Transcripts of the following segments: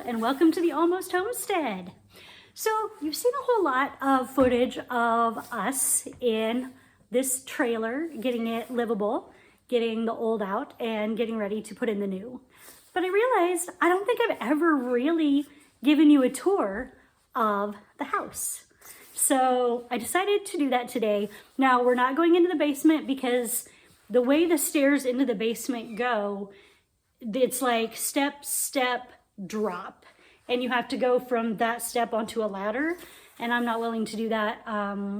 and welcome to the Almost Homestead. So you've seen a whole lot of footage of us in this trailer, getting it livable, getting the old out, and getting ready to put in the new. But I realized I don't think I've ever really given you a tour of the house. So I decided to do that today. Now we're not going into the basement because the way the stairs into the basement go, it's like step, step, drop. And you have to go from that step onto a ladder. And I'm not willing to do that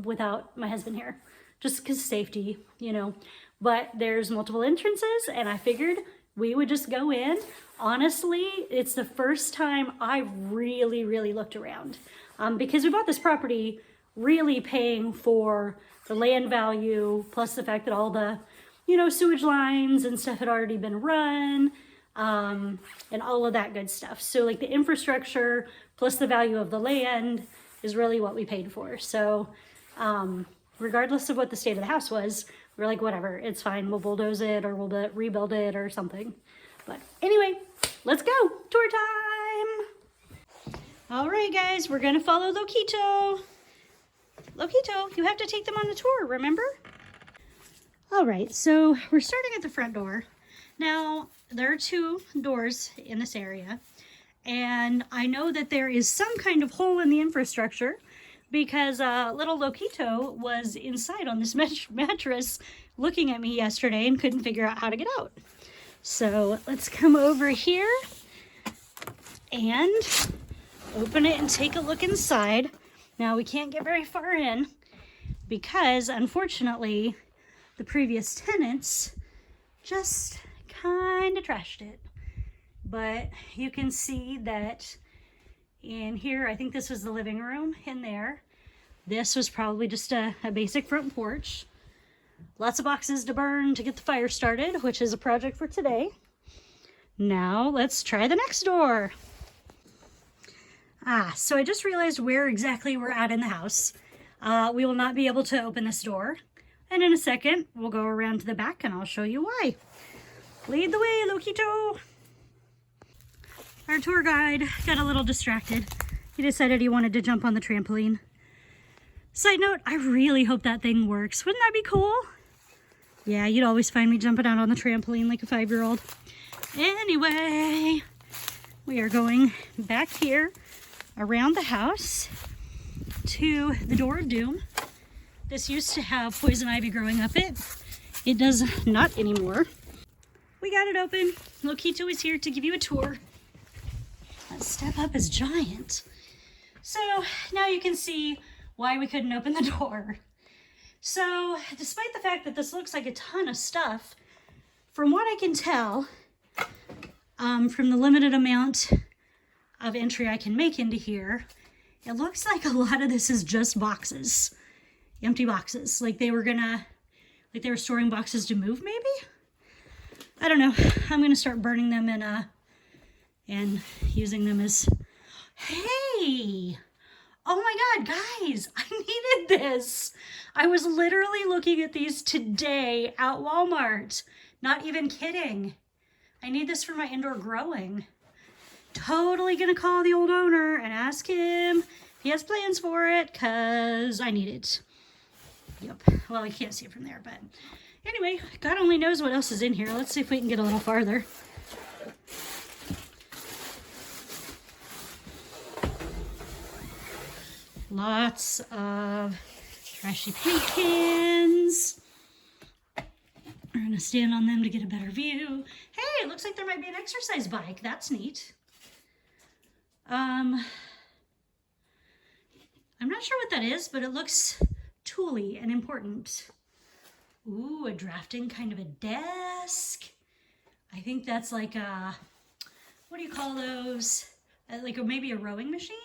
without my husband here, just because safety, you know. But there's multiple entrances and I figured we would just go in. Honestly, it's the first time I really looked around because we bought this property really paying for the land value, plus the fact that all the, you know, sewage lines and stuff had already been run. And all of that good stuff. So like the infrastructure plus the value of the land is really what we paid for. So regardless of what the state of the house was, we're like, whatever, it's fine. We'll bulldoze it or we'll rebuild it or something. But anyway, let's go. Tour time. All right, guys, we're going to follow Locito. Locito, you have to take them on the tour, remember? All right, so we're starting at the front door. Now, there are two doors in this area, and I know that there is some kind of hole in the infrastructure because little Locito was inside on this mattress looking at me yesterday and couldn't figure out how to get out. So let's come over here and open it and take a look inside. Now, we can't get very far in because, unfortunately, the previous tenants just kind of trashed it. But you can see that in here, I think this was the living room in there. This was probably just a basic front porch. Lots of boxes to burn to get the fire started, which is a project for today. Now let's try the next door. So I just realized where exactly we're at in the house. We will not be able to open this door. And in a second, we'll go around to the back and I'll show you why. Lead the way, Locito. Our tour guide got a little distracted. He decided he wanted to jump on the trampoline. Side note, I really hope that thing works. Wouldn't that be cool? Yeah, you'd always find me jumping out on the trampoline like a 5-year-old. Anyway, we are going back here around the house to the door of doom. This used to have poison ivy growing up it. It does not anymore. We got it open. Locito is here to give you a tour. That step up is giant. So now you can see why we couldn't open the door. So despite the fact that this looks like a ton of stuff, from what I can tell, from the limited amount of entry I can make into here, it looks like a lot of this is just boxes, empty boxes. Like they were storing boxes to move maybe? I don't know. I'm going to start burning them and using them as... Hey! Oh my God, guys! I needed this! I was literally looking at these today at Walmart. Not even kidding. I need this for my indoor growing. Totally going to call the old owner and ask him if he has plans for it, because I need it. Yep. Well, you can't see it from there, but... Anyway, God only knows what else is in here. Let's see if we can get a little farther. Lots of trashy paint cans. We're going to stand on them to get a better view. Hey, it looks like there might be an exercise bike. That's neat. I'm not sure what that is, but it looks tooly and important. Ooh, a drafting kind of a desk. I think that's like a, what do you call those? Maybe a rowing machine?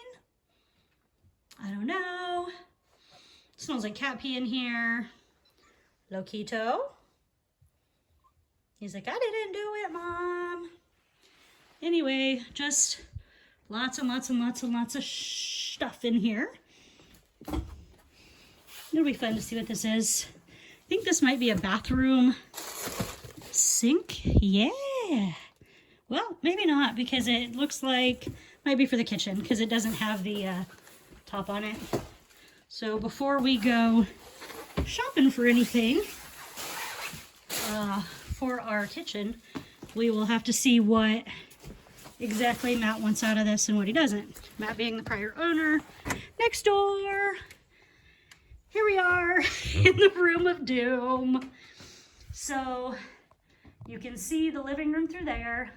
I don't know. It smells like cat pee in here. Locito. He's like, I didn't do it, Mom. Anyway, just lots and lots and lots and lots of stuff in here. It'll be fun to see what this is. I think this might be a bathroom sink. Yeah. Well, maybe not, because it looks like, might be for the kitchen, because it doesn't have the top on it. So before we go shopping for anything for our kitchen, we will have to see what exactly Matt wants out of this and what he doesn't. Matt being the prior owner. Next door, here we are in the room of doom. So you can see the living room through there.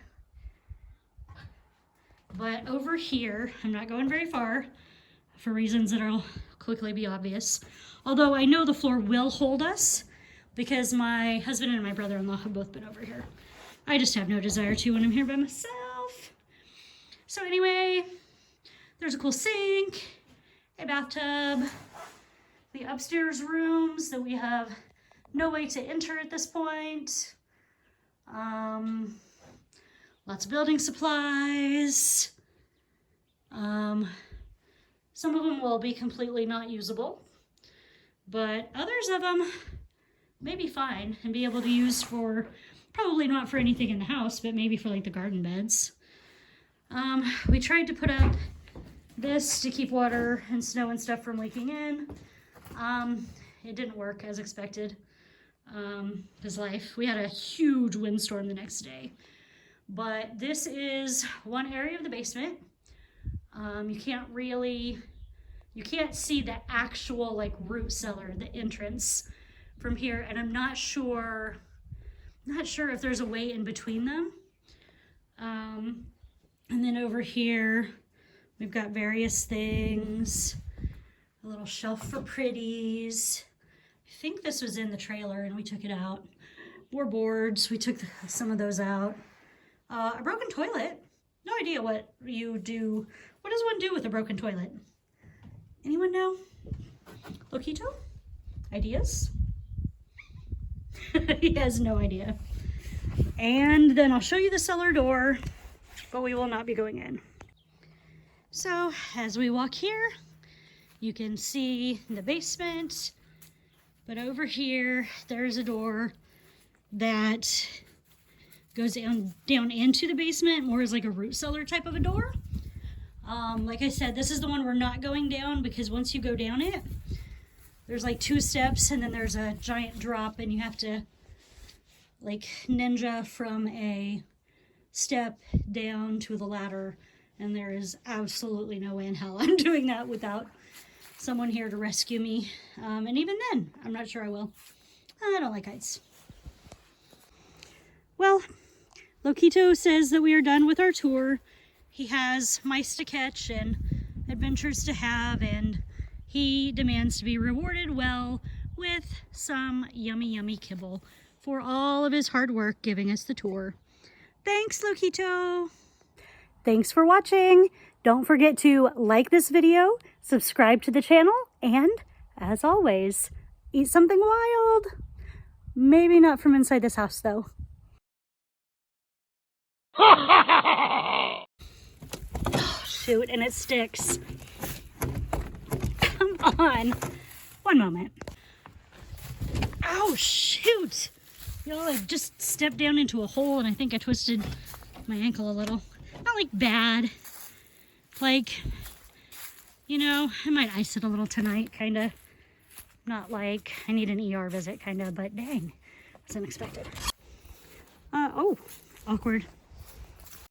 But over here, I'm not going very far for reasons that'll quickly be obvious. Although I know the floor will hold us because my husband and my brother-in-law have both been over here. I just have no desire to when I'm here by myself. So anyway, there's a cool sink, a bathtub, the upstairs rooms that we have no way to enter at this point. Lots of building supplies. Some of them will be completely not usable, but others of them may be fine and be able to use for, probably not for anything in the house, but maybe for like the garden beds. We tried to put up this to keep water and snow and stuff from leaking in. It didn't work as expected. His life. We had a huge windstorm the next day. But this is one area of the basement. You can't see the actual like root cellar, the entrance from here, and I'm not sure if there's a way in between them. And then over here, we've got various things, a little shelf for pretties. I think this was in the trailer and we took it out. More boards, we took some of those out. A broken toilet. No idea what you do. What does one do with a broken toilet? Anyone know? Locito? Ideas? He has no idea. And then I'll show you the cellar door, but we will not be going in. So as we walk here, you can see the basement, but over here, there's a door that goes down into the basement, more as like a root cellar type of a door. Like I said, this is the one we're not going down because once you go down it, there's like 2 steps and then there's a giant drop and you have to like ninja from a step down to the ladder, and there is absolutely no way in hell I'm doing that without someone here to rescue me. And even then, I'm not sure I will. I don't like heights. Well, Locito says that we are done with our tour. He has mice to catch and adventures to have, and he demands to be rewarded well with some yummy, yummy kibble for all of his hard work giving us the tour. Thanks, Locito. Thanks for watching. Don't forget to like this video, subscribe to the channel, and as always, eat something wild. Maybe not from inside this house, though. Oh, shoot, and it sticks. Come on. One moment. Oh, shoot. Y'all, I just stepped down into a hole and I think I twisted my ankle a little. Not like bad. Like, you know, I might ice it a little tonight, kind of. Not like I need an ER visit, kind of, but dang, that's unexpected. Oh, awkward.